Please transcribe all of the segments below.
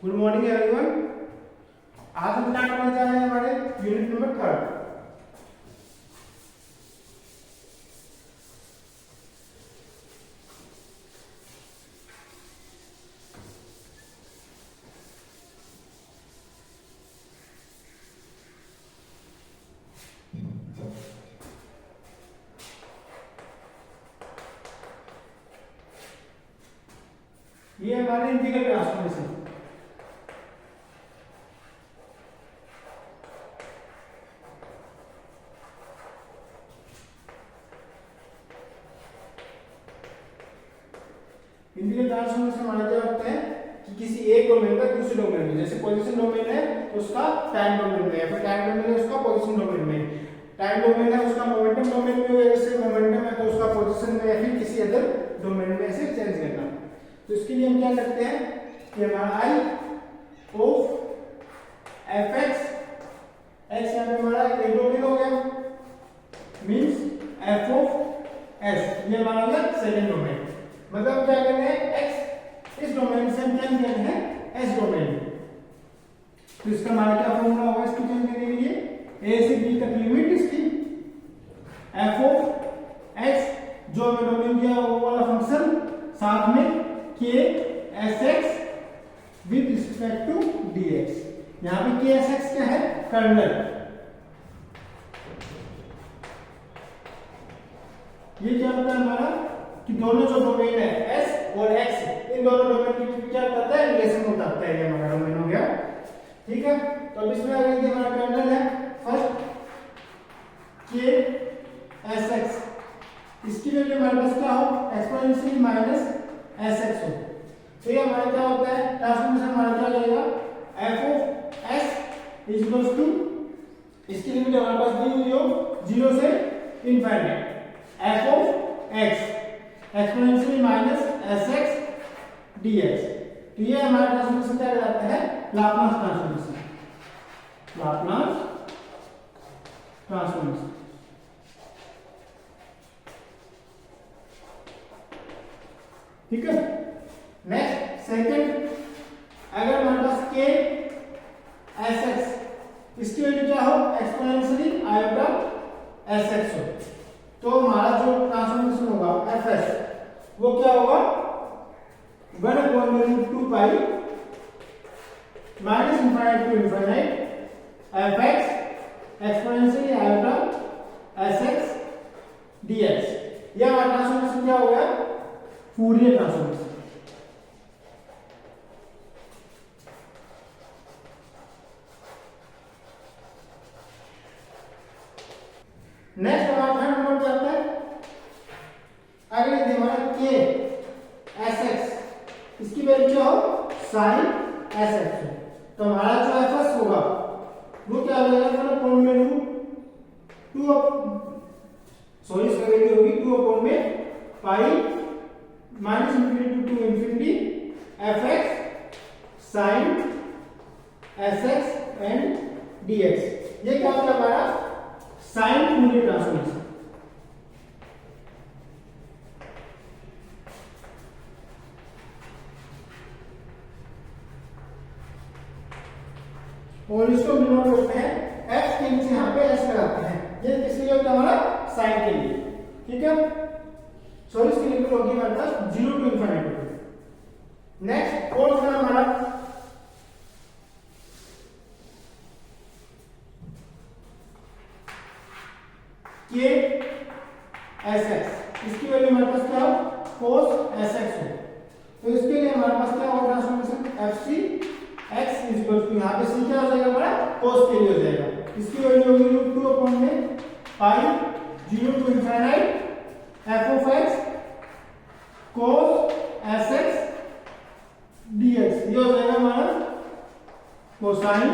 Good morning everyone. आज हम क्या करने जा रहे हैं, हमारे यूनिट नंबर 3। ये हमारे इंटीग्रल ट्रांसफॉर्मेशन। इंटीग्रल ट्रांसफॉर्मेशन हमारा क्या होता है कि किसी एक डोमेन का दूसरे डोमेन में, जैसे पोजीशन डोमेन है तो उसका टाइम डोमेन में, फिर टाइम डोमेन है उसका पोजीशन डोमेन में, टाइम डोमेन है उसका मोमेंटम डोमेन में, जैसे मोमेंटम है तो उसका पोजीशन में या फिर किसी अदर डोमेन में ऐसे चेंज करना। तो इसके लिए हम क्या करते हैं कि हमारा आई ऑफ एफ एक्स एक्स यहाँ पे हमारा एक डोमेन हो गया, मींस एफ ऑफ एस ये हमारा हो गया सेकंड डोमेन। मतलब क्या करना है, एक्स इस डोमेन से हम चेंज करना है एस डोमेन। तो इसका हमारा क्या फॉर्मूला होगा इसको चेंज करने के लिए, ए से बी तक लिमिट इसकी एफ ऑफ एक्स जो हमें डोमेन दिया वो वाला फंक्शन, साथ में के s x with respect to d x. यहाँ पे के एस एक्स क्या है, कर्नल। ये क्या होता है हमारा कि दोनों जो डोमेन है एस और एक्स, इन दोनों डोमेन के बीच क्या होता है, रिलेशन होता है। ये हमारा डोमेन हो गया, ठीक है। तो अब इसमें अगर ये हमारा कर्नल है फर्स्ट के एस एक्स, इसकी वैल्यू हमारे पास क्या हो, एक्सपोनेंशियल माइनस एस एक्स हो। तो ये हमारा क्या होता है, ट्रांसफॉर्मेशन हमारा क्या जाएगा, f of s is equals to, इसकी लिमिट हमारे पास दी हुई हो 0 से infinity, f of x exponential minus s x d x. तो ये हमारा ट्रांसफॉर्मेशन क्या कहलाता है, लाप्लास ट्रांसफॉर्मेशन, लाप्लास ट्रांसफॉर्मेशन। ठीक है। नेक्स्ट सेकंड, अगर हमारे पास के एस एक्स इसकी वैल्यू क्या हो, एक्सपोनेंशियली आयोटा एस एक्स हो, तो हमारा जो ट्रांसफॉर्मेशन होगा एफ एस वो क्या होगा, 1/√2 pi minus infinite to infinite f x exponentially iota s x d x. यह हमारा ट्रांसफॉर्मेशन क्या हो गया, फूरियर ट्रांसफॉर्मेशन। नेक्स्ट हमारा थर्ड नंबर क्या होता है, अगर ये हमारा के एस एक्स इसकी वैल्यू क्या हो, साइन एस एक्स हो, तो हमारा जो एफ एस होगा वो क्या हो जाएगा, इसका वैल्यू होगी 2 pi minus infinity to infinity f x sine s x and d x. ये क्या होता है हमारा साइन फूरियर ट्रांसफॉर्मेशन। और इसको हम नोट करते हैं, एक्स के नीचे यहाँ पे एस लगाते हैं, ये किस लिए होता है हमारा, साइन के लिए, ठीक है। सो इसकी लिमिट होगी हमारे पास 0 टू इनफिनिटी। नेक्स्ट फोर्थ है हमारा के एस एक्स, इसकी वैल्यू हमारे पास क्या हो, कोस एस एक्स हो, तो इसके लिए हमारे पास क्या होगा transformation, f c x is equal to, यहाँ पे सी क्या हो जाएगा हमारा, कोस के लिए हो जाएगा, इसकी वैल्यू होगी √2 pi 0 to infinity f of x cos s x d x. ये हो जाएगा हमारा कोसाइन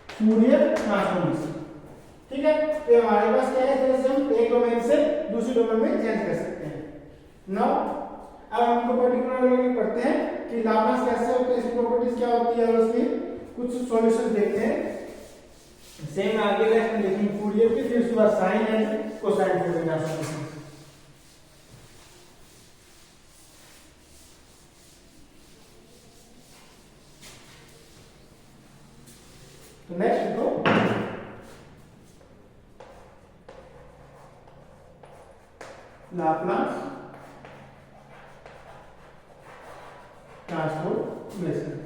फूरियर ट्रांसफॉर्मेशन, ठीक है। तो हमारे पास क्या है, जैसे हम एक डोमेन से दूसरे डोमेन में चेंज कर सकते हैं। नाउ अब हम इनको पर्टिकुलरली पढ़ते हैं कि लाप्लास कैसे होता है, इसकी प्रॉपर्टीज क्या होती है, और उसके कुछ सॉल्यूशन देखते हैं। सेम आगे लेक्चर देखेंगे फूरियर की, फिर उसके बाद sine and cosine Fourier transformation. तो नेक्स्ट देखो लाप्लास ट्रांसफॉर्मेशन।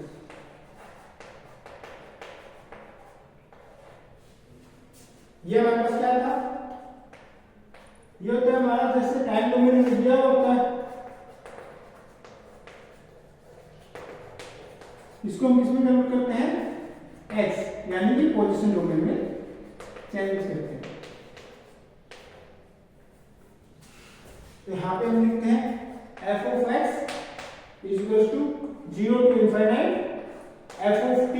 ये हमारे पास क्या था, ये होता है हमारा जैसे टाइम डोमेन में दिया होता है, इसको हम किसमें कन्वर्ट करते हैं, एक्स, यानी कि पोजीशन डोमेन में चेंज करते हैं। तो यहाँ पे हम लिखते हैं f of x is equals to 0 to infinite f of t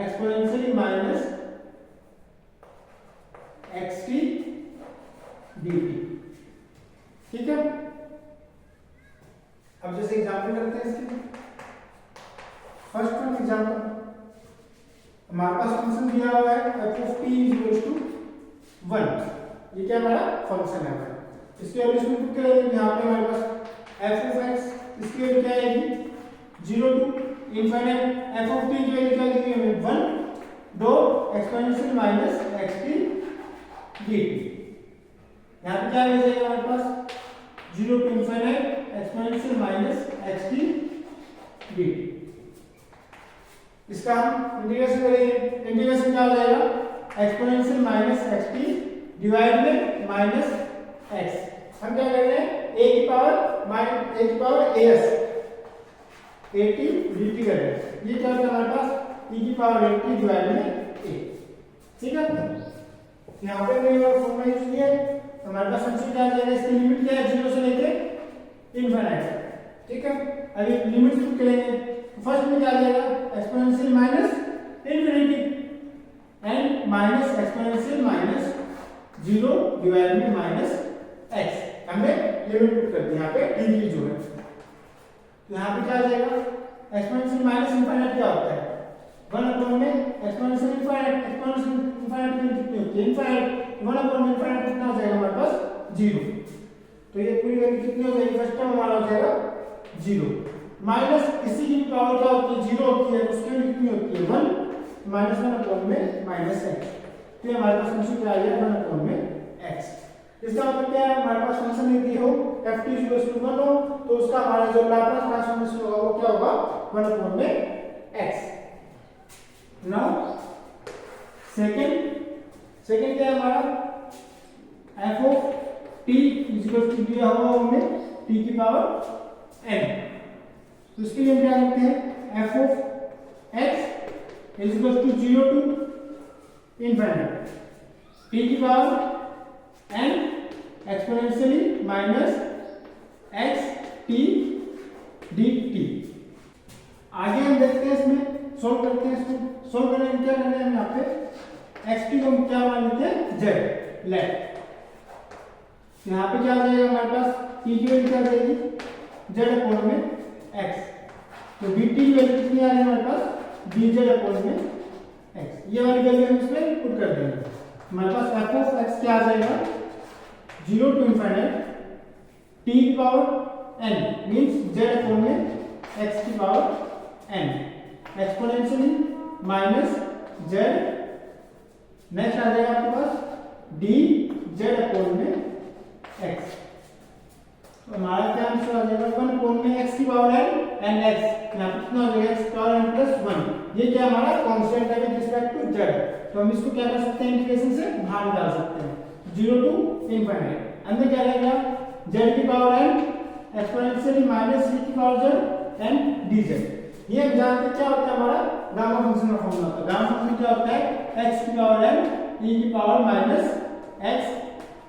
exponentially minus xt dt। ठीक है, अब जैसे एग्जाम्पल करते हैं इसके, फर्स्ट वन एग्जाम्पल, हमारे पास फंक्शन दिया हुआ है f of t is equals to 1, ये क्या हमारा फंक्शन है। इसके वैल्यू इसमें पुट करेंगे, यहाँ पे हमारे पास f of x, इसकी वैल्यू क्या आएगी 0 to infinite, f of t की वैल्यू क्या लिखी है 1 दो एक्सपोनेंशियल माइनस xt dt। यहाँ पे क्या आ जाएगा हमारे पास 0 to infinite exponential minus xt dt। इसका हम इंटीग्रेशन करेंगे, इंटीग्रेशन क्या हो जाएगा एक्सपोनेंशियल माइनस xt डिवाइड में माइनस x। हम क्या कर रहे हैं a की पावर माइनस a की पावर as at dt कर रहे हैं, ये क्या होता है हमारे पास e की पावर at डिवाइड में a। ठीक है, यहाँ पे हमने ये फॉर्मूला यूज किया है, हमारे पास फंक्शन क्या आ जाएगा, इसकी लिमिट क्या है 0 से लेके इनफाइनाइट। ठीक है, अभी लिमिट पुट करेंगे, फर्स्ट में क्या आ जाएगा exponential minus infinity and minus exponential minus 0 divide में माइनस x। हमने लिमिट पुट कर दी यहाँ पे डिग्री जो है, तो यहाँ पे क्या आ जाएगा एक्सपोनेंशियल माइनस इनफाइनाइट क्या होता है 1 अपॉन में एक्सपोनेंशियल इनफाइनाइट, एक्सपोनेंशियल इनफाइनाइट में कितनी होती है इनफाइनाइट, 1 अपॉन में इनफाइनाइट कितना हो जाएगा हमारे पास 0, तो ये पूरी वैल्यू कितनी हो जाएगी, फर्स्ट टर्म हमारा हो जाएगा 0 माइनस इसी की पावर क्या होती है 0 होती है, उसकी वैल्यू कितनी होती है 1 माइनस 1 अपॉन में माइनस x। तो हमारे पास फंक्शन क्या आ गया 1 अपॉन में x। इसका मतलब क्या है, हमारे पास फंक्शन यदि हो f t 1 हो तो उसका हमारा जो लाप्लास ट्रांसफॉर्मेशन होगा वो क्या होगा 1 अपॉन में x। नाउ सेकंड क्या है हमारा f of t दिया हुआ हमने t की पावर n, तो इसके लिए हम क्या लिखते हैं f of x is equals to 0 to infinite t की power n exponentially minus x t dt। आगे हम देखते हैं इसमें सोल्व करते हैं, इसमें सोल्व करने में क्या करना है, हम यहाँ पे x t को हम क्या मान लेते हैं z लेट, यहाँ पे क्या आ जाएगा हमारे पास t की वैल्यू क्या आ जाएगी z अपॉन में x, तो dt की वैल्यू कितनी आ रही है हमारे पास dz अपॉन में x। ये वाली वैल्यू हम इसमें पुट कर देंगे, हमारे पास f of x क्या आ जाएगा 0 टू इनफाइनाइट t की power n means z upon में x की power n exponentially minus z, next आ जाएगा आपके पास dz अपॉन में x। तो हमारा क्या आंसर आ जाएगा 1 अपॉन में x की पावर n एंड x, यहाँ पे कितना हो जाएगा x की पावर n प्लस 1। ये क्या हमारा कांस्टेंट है विद रिस्पेक्ट टू z, तो हम इसको क्या कर सकते हैं इंटीग्रेशन से बाहर निकाल सकते हैं 0 टू इनफाइनाइट। अंदर क्या रहेगा z की power n exponentially minus e की पावर z एंड dz। ये हम जानते हैं क्या होता है हमारा गामा फंक्शन का फॉर्मूला होता है, गामा फंक्शन क्या होता है x की पावर n e की power minus x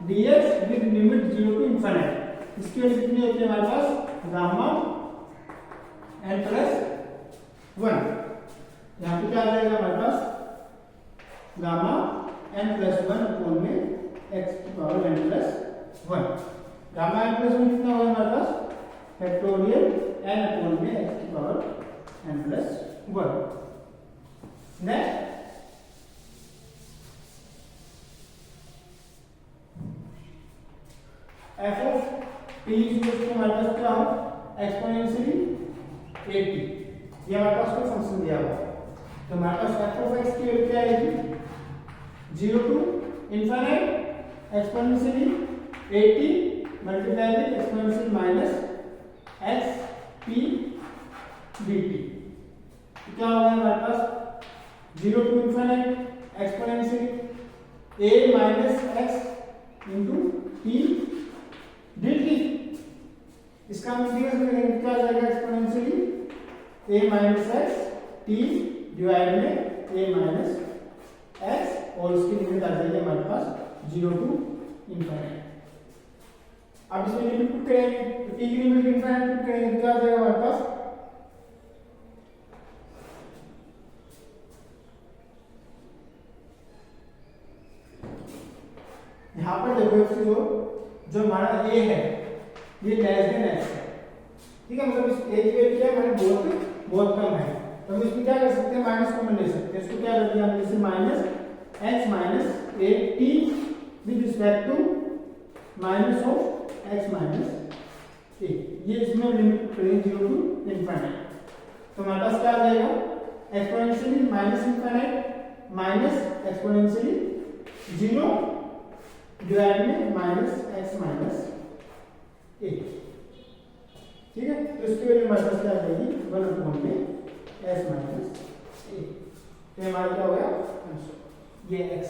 dx with limit 0 to infinite. इसकी वैल्यू कितनी होती है हमारे पास गामा n प्लस 1। यहाँ पे क्या आ जाएगा हमारे पास गामा n प्लस 1 अपॉन में x की power n plus 1। Gamma n plus 1 कितना होगा हमारे पास फैक्टोरियल n अपॉन में x की power n plus 1। Next f of t equal to हमारे पास क्या हो एक्सपोनेंशियली 80, ये हमारे पास कोई फंक्शन दिया हुआ है तो हमारे पास f ऑफ x की वैल्यू क्या आएगी 0 to infinite exponentially 80 multiply with exponential minus x p dt। क्या होगा हमारे पास 0 to infinite exponentially a minus x into p dt। इसका इंटीग्रेशन करेंगे क्या आ जाएगा exponentially a minus x t divide में a माइनस x और उसकी लिमिट आ जाएगी हमारे पास 0 टू इनफाइनाइट। अब इसमें लिमिट पुट करेंगे तो t की लिमिट इनफाइनाइट पुट करेंगे तो क्या आ जाएगा हमारे पास यहां पर देखो जो हमारा a है ये लेस देन x है, ठीक है। मतलब इस a की वैल्यू क्या है हमारे बहुत कम है, तो हम इसमें क्या कर सकते हैं माइनस कॉमन ले सकते हैं। इसको क्या कर दिया हमने जैसे minus x minus a t with respect to minus of x minus a, ये इसमें लिमिट करेंगे 0 टू इनफाइनाइट। तो हमारे पास क्या आ जाएगा exponentially minus infinite minus exponentially 0 divide में माइनस x माइनस a, ठीक है। तो इसकी वैल्यू हमारे पास क्या आ जाएगी 1 में s माइनस a। तो हमारा क्या हो गया ये x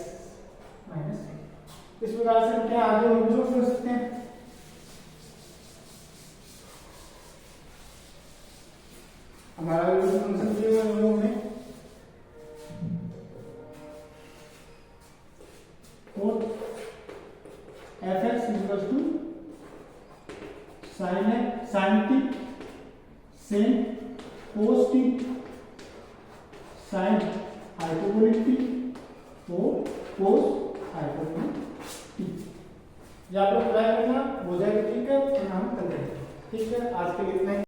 माइनस a। इस प्रकार से हम क्या आगे इंक्लूड कर सकते हैं। हमारा फंक्शन दिए हुए हम लोगों ने और f(x) to sin t sin cos t sin hyperbolic t और cos hyperbolic t। या आप लोग ट्राई करना हो जाएगा, ठीक है। हम करते हैं, ठीक है। आज के लिए इतना ही।